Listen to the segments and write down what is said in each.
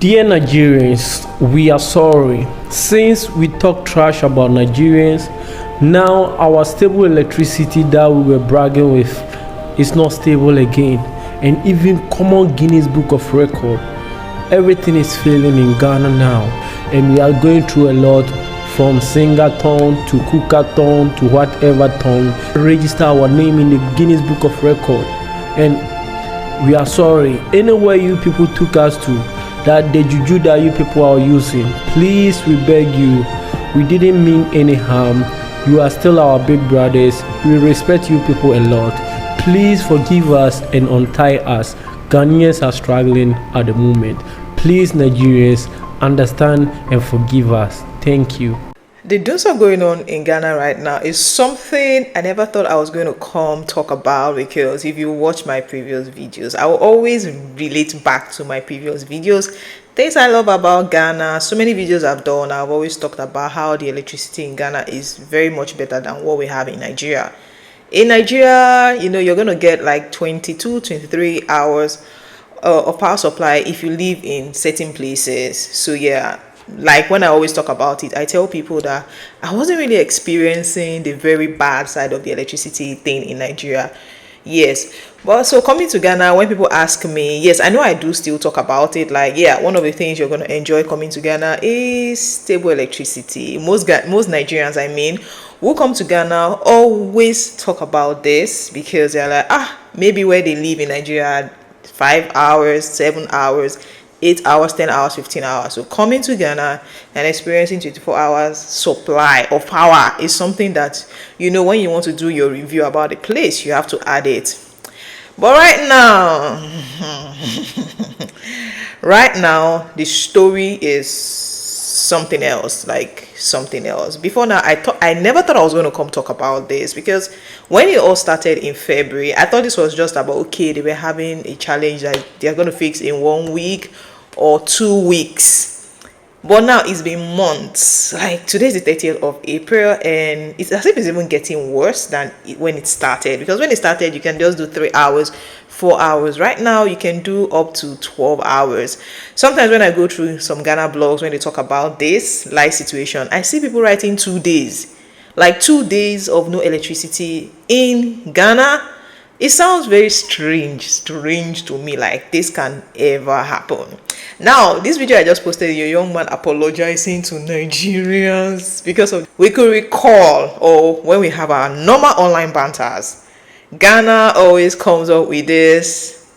Dear Nigerians, we are sorry. Since we talk trash about Nigerians, now our stable electricity that we were bragging with is not stable again. And even common Guinness Book of Record, everything is failing in Ghana now. And we are going through a lot, from Singaton to Cookaton to whatever ton. Register our name in the Guinness Book of Record. And we are sorry. Anywhere you people took us to, that the juju that you people are using, please, we beg you, we didn't mean any harm. You are still our big brothers. We respect you people a lot. Please forgive us and untie us. Ghanaians are struggling at the moment. Please, Nigerians, understand and forgive us. Thank you. The doings are going on in Ghana right now is something I never thought I was going to come talk about, because if you watch my previous videos, I will always relate back to my previous videos. Things I love about Ghana, so many videos I've done, I've always talked about how the electricity in Ghana is very much better than what we have in Nigeria. In Nigeria, you're going to get like 22, 23 hours of power supply if you live in certain places. So yeah, like when I always talk about it, I tell people that I wasn't really experiencing the very bad side of the electricity thing in Nigeria. Yes, but so coming to Ghana, when people ask me, yes, I know I do still talk about it. Like, yeah, one of the things you're going to enjoy coming to Ghana is stable electricity. Most Nigerians, I mean, who come to Ghana always talk about this, because they're like, maybe where they live in Nigeria, 5 hours, 7 hours, 8 hours, 10 hours, 15 hours. So coming to Ghana and experiencing 24 hours supply of power is something that, when you want to do your review about the place, you have to add it. But right now, the story is something else, like something else. Before now, I never thought I was going to come talk about this, because when it all started in February, I thought this was just about, okay, they were having a challenge that they're going to fix in 1 week or 2 weeks. But now it's been months. Like today's the 30th of April, and it's as if it's even getting worse than when it started. Because when it started, you can just do 3 hours, 4 hours. Right now, you can do up to 12 hours. Sometimes when I go through some Ghana blogs, when they talk about this life situation, I see people writing 2 days. Like 2 days of no electricity in Ghana. It sounds very strange to me, like this can ever happen. Now, this video I just posted, a young man apologizing to Nigerians because of, we could recall, or when we have our normal online banters, Ghana always comes up with this,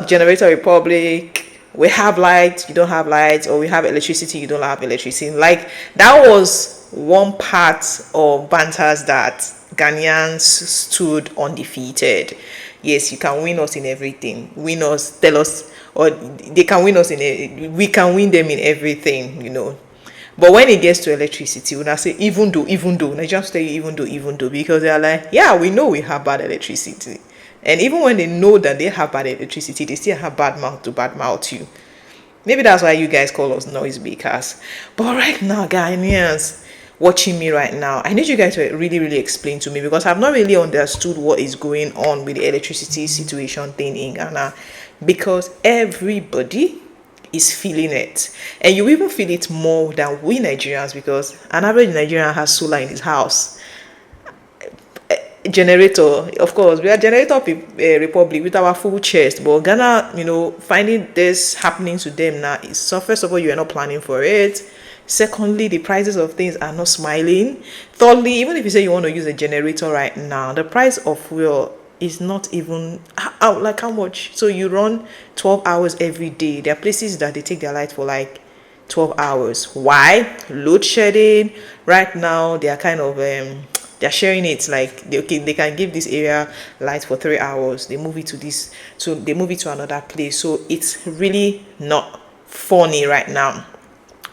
generator republic, we have lights, you don't have lights, or we have electricity, you don't have electricity. Like, that was one part of banters that Ghanaians stood undefeated. Yes, you can win us in everything. Win us, tell us, or they can win us we can win them in everything, But when it gets to electricity, when I say even though, I just tell you even though, because they are like, yeah, we know we have bad electricity. And even when they know that they have bad electricity, they still have bad mouth you. Maybe that's why you guys call us noise makers. But right now, Ghanaians watching me right now, I need you guys to really, really explain to me, because I've not really understood what is going on with the electricity situation thing in Ghana, because everybody is feeling it, and you even feel it more than we Nigerians, because an average Nigerian has solar in his house. Generator, of course, we are generator republic with our full chest, but Ghana, finding this happening to them now is, so first of all, you are not planning for it. Secondly, the prices of things are not smiling. Thirdly, even if you say you want to use a generator right now, the price of fuel is not even out. Like, how much? So you run 12 hours every day. There are places that they take their light for like 12 hours. Why? Load shedding. Right now, they are kind of they're sharing it, like they can give this area light for 3 hours. They move it to this, so they move it to another place. So it's really not funny right now.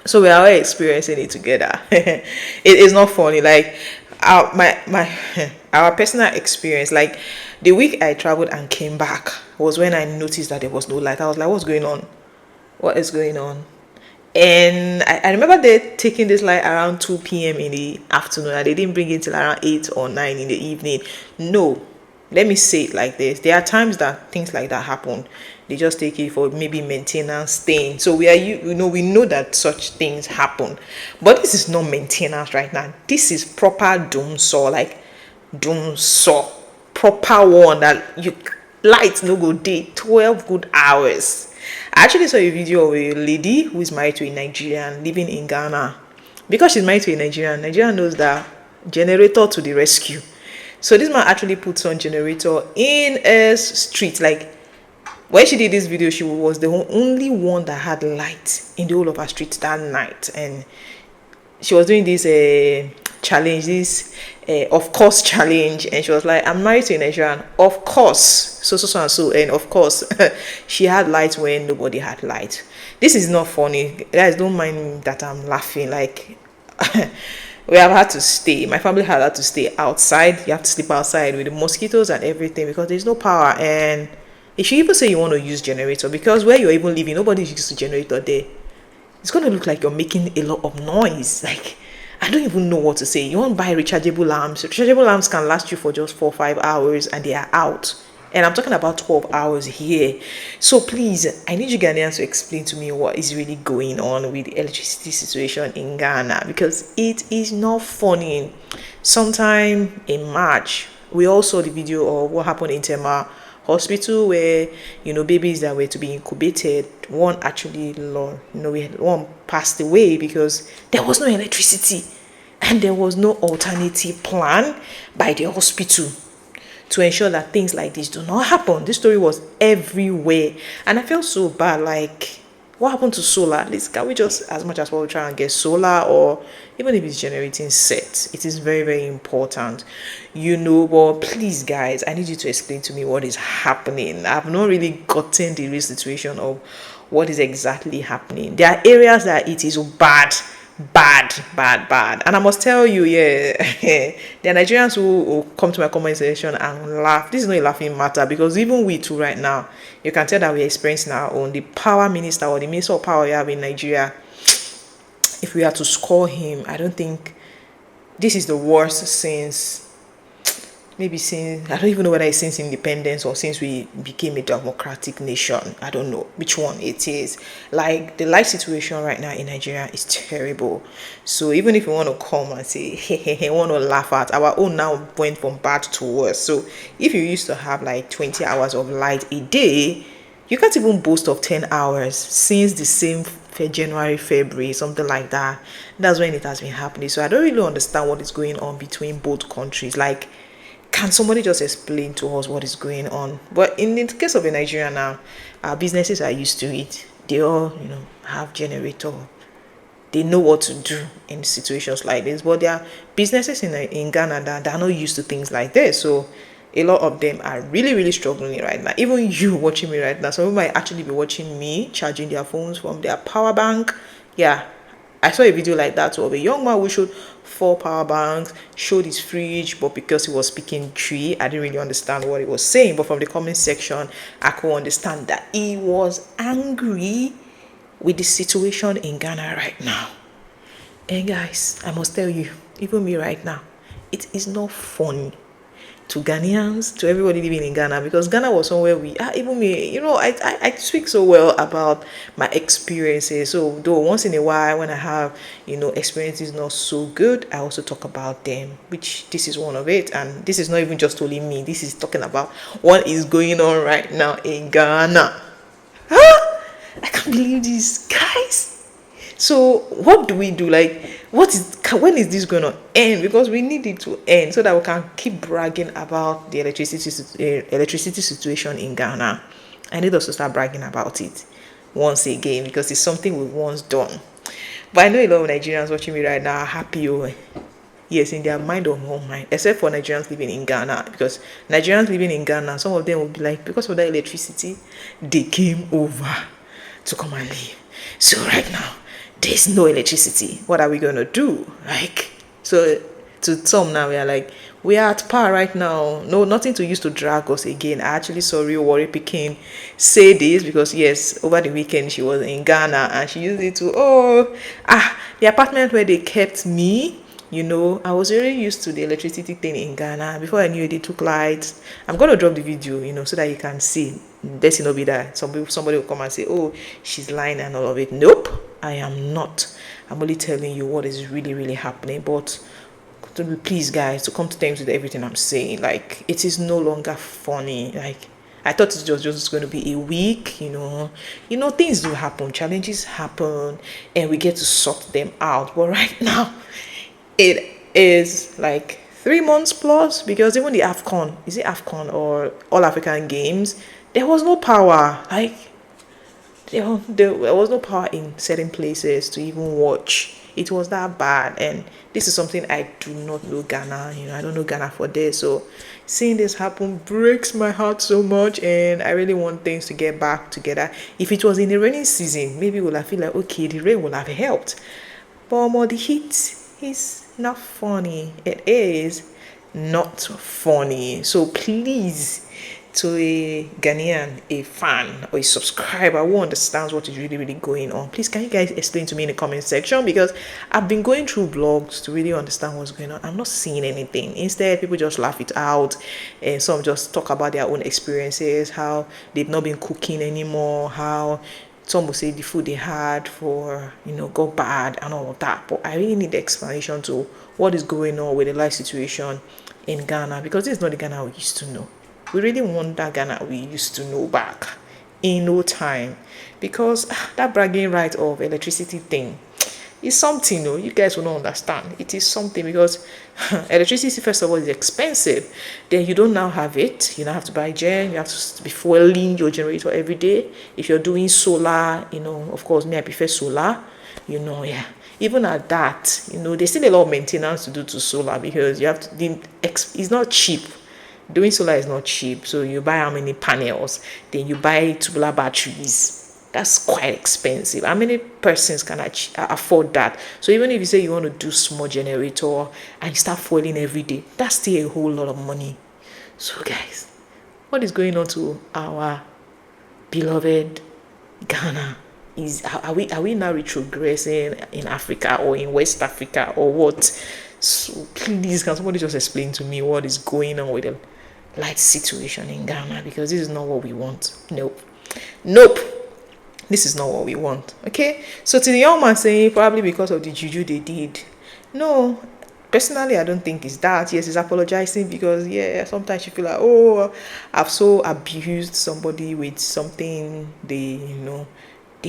So we are all experiencing it together. It is not funny. Like our personal experience, like the week I traveled and came back was when I noticed that there was no light. I was like, what's going on? What is going on? And I remember they taking this light around 2 p.m. in the afternoon, and they didn't bring it till around 8 or 9 in the evening. No, Let me say it like this: there are times that things like that happen. They just take it for maybe maintenance thing. So we know that such things happen, but this is not maintenance right now. This is proper doom saw, like doom saw, proper one that you light no go day 12 good hours. I actually saw a video of a lady who is married to a Nigerian living in Ghana. Because she's married to a Nigerian knows that generator to the rescue. So this man actually puts on generator in a street. Like when she did this video, she was the only one that had light in the whole of her street that night, and she was doing this challenge, this of course challenge, and she was like, I'm married to a Nigerian, of course, so and so, and of course she had light when nobody had light. This is not funny, guys, don't mind that I'm laughing. Like we have had to stay, my family had to stay outside. You have to sleep outside with the mosquitoes and everything because there's no power. And if you even say you want to use generator, because where you're even living, nobody's used to generator there, it's going to look like you're making a lot of noise. Like, I don't even know what to say. You want to buy rechargeable lamps. Rechargeable lamps can last you for just 4 or 5 hours and they are out. And I'm talking about 12 hours here. So please, I need you Ghanaians to explain to me what is really going on with the electricity situation in Ghana, because it is not funny. Sometime in March, we all saw the video of what happened in Tema Hospital, where babies that were to be incubated, one actually one passed away because there was no electricity and there was no alternative plan by the hospital to ensure that things like this do not happen. This story was everywhere and I felt so bad. Like, what happened to solar? At least can we just as much as possible try and get solar, or even if it's generating set? It is very, very important, but please guys, I need you to explain to me what is happening. I've not really gotten the real situation of what is exactly happening. There are areas that it is bad, and I must tell you, there are Nigerians who come to my comment section and laugh. This is not a laughing matter, because even we too right now, you can tell that we're experiencing our own. The power minister, or the minister of power we have in Nigeria, if we are to score him, I don't think this is the worst since I don't even know whether it's since independence or since we became a democratic nation. I don't know which one it is. Like, the life situation right now in Nigeria is terrible. So even if you want to come and say, hey, want to laugh at, our own now went from bad to worse. So if you used to have like 20 hours of light a day, you can't even boast of 10 hours since the same January, February, something like that. That's when it has been happening. So I don't really understand what is going on between both countries. Like, can somebody just explain to us what is going on? But in the case of a Nigeria now, our businesses are used to it. They all, have generator. They know what to do in situations like this. But there are businesses in Ghana that are not used to things like this. So a lot of them are really, really struggling right now. Even you watching me right now, some might actually be watching me charging their phones from their power bank. Yeah, I saw a video like that of a young man who showed 4 power banks, showed his fridge, but because he was speaking tree, I didn't really understand what he was saying. But from the comment section, I could understand that he was angry with the situation in Ghana right now. And guys, I must tell you, even me right now, it is not funny to Ghanaians, to everybody living in Ghana, because Ghana was somewhere even me, I speak so well about my experiences. So though once in a while when I have, experiences not so good, I also talk about them, which this is one of it. And this is not even just only me, this is talking about what is going on right now in Ghana. I can't believe this, guys. So what do we do? Like, when is this going to end? Because we need it to end so that we can keep bragging about the electricity situation in Ghana. I need us to start bragging about it once again, because it's something we've once done. But I know a lot of Nigerians watching me right now are happy. Yes, in their mind or no mind, except for Nigerians living in Ghana, because Nigerians living in Ghana, some of them will be like, because of that electricity, they came over to come and live. So right now, there's no electricity. What are we going to do? Like, so to some now, we are like, we are at par right now. No, nothing to use to drag us again. I actually saw Real Warrior Pikin say this, because yes, over the weekend she was in Ghana and she used it to, the apartment where they kept me You know, I was already used to the electricity thing in Ghana. Before I knew it, they took lights. I'm gonna drop the video, you know, so that you can see. This will be that somebody will come and say, "Oh, she's lying and all of it." Nope, I am not. I'm only telling you what is really, really happening. But please, guys, to come to terms with everything I'm saying, like, it is no longer funny. Like, I thought it was just going to be a week, you know. Things do happen, challenges happen, and we get to sort them out. But right now, it is like 3 months plus, because even the AFCON, is it AFCON or All African Games, there was no power. Like, there was no power in certain places to even watch. It was that bad, and this is something I do not know Ghana. You know, I don't know Ghana for this, so seeing this happen breaks my heart so much, and I really want things to get back together. If it was in the rainy season, maybe we'll have feel like, okay, the rain will have helped, but more the heat is not funny. It is not funny. So please, to a Ghanaian, a fan or a subscriber who understands what is really, really going on, please, can you guys explain to me in the comment section? Because I've been going through blogs to really understand what's going on. I'm not seeing anything. Instead, people just laugh it out, and some just talk about their own experiences, how they've not been cooking anymore, how some will say the food they had for, got bad and all of that. But I really need the explanation to what is going on with the life situation in Ghana, because this is not the Ghana we used to know. We really want that Ghana we used to know back in no time, because that bragging right of electricity thing is something, you guys will not understand. It is something, because electricity, first of all, is expensive. Then you don't now have it. You now have to buy gen. You have to be fueling your generator every day. If you're doing solar, of course, me, I prefer solar, yeah. Even at that, there's still a lot of maintenance to do to solar, because you have to, it's not cheap. Doing solar is not cheap. So you buy how many panels, then you buy tubular batteries. That's quite expensive. How many persons can afford that? So even if you say you want to do small generator and you start fueling every day, that's still a whole lot of money. So guys, what is going on to our beloved Ghana? Are we now retrogressing in Africa or in West Africa or what? So please, can somebody just explain to me what is going on with the light situation in Ghana? Because this is not what we want. Nope. This is not what we want. Okay, so to the young man saying probably because of the juju they did, no, personally I don't think it's that. Yes, he's apologizing because sometimes you feel like, oh, I've so abused somebody with something they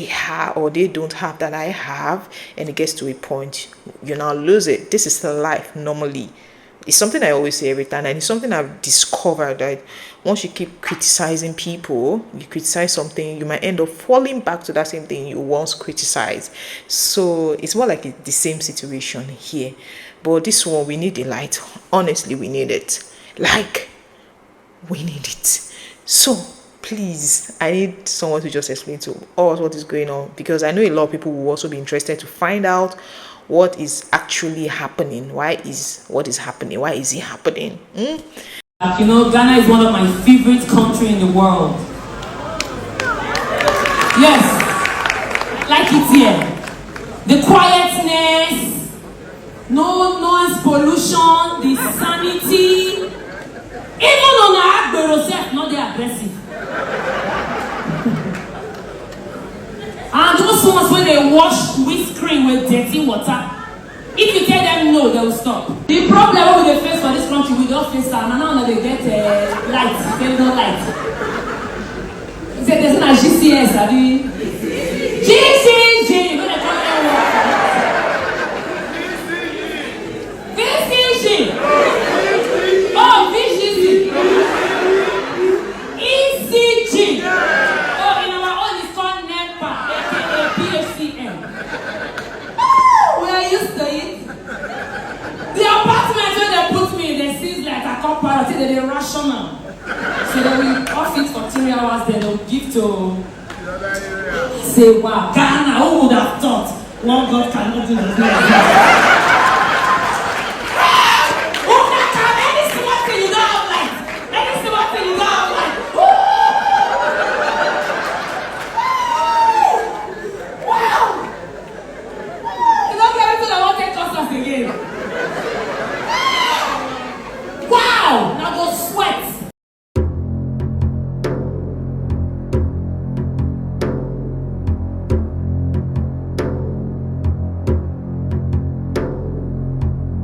have or they don't have that I have, and it gets to a point you now lose it. This is the life normally. It's something I always say every time, and it's something I've discovered, that once you keep criticizing people, you criticize something, you might end up falling back to that same thing you once criticized. So it's more like the same situation here. But this one, we need the light. Honestly, we need it. Like, we need it. So please, I need someone to just explain to us what is going on, because I know a lot of people will also be interested to find out what is actually happening. Why is it happening? Ghana is one of my favorite countries in the world. Yes, like it here. The quietness, no noise pollution, the sanity. Even on our Agbero self, not the aggressive. And those ones when they wash windscreen with dirty water, if you tell them no, they will stop. The problem we face for this country, we don't face that. And now they get light, they don't light. He said there's not GCS, have you? GCG! When they come there, VCG! Oh, VCG! ECG! Oh, in our own is called NEPA, aka PHCM. Oh, we are used to it. The apartment where they put me, they seems like a comparative, they're rational. So they will off it for 3 hours, then they'll give to say, wow, Ghana, who would have thought one God cannot do this?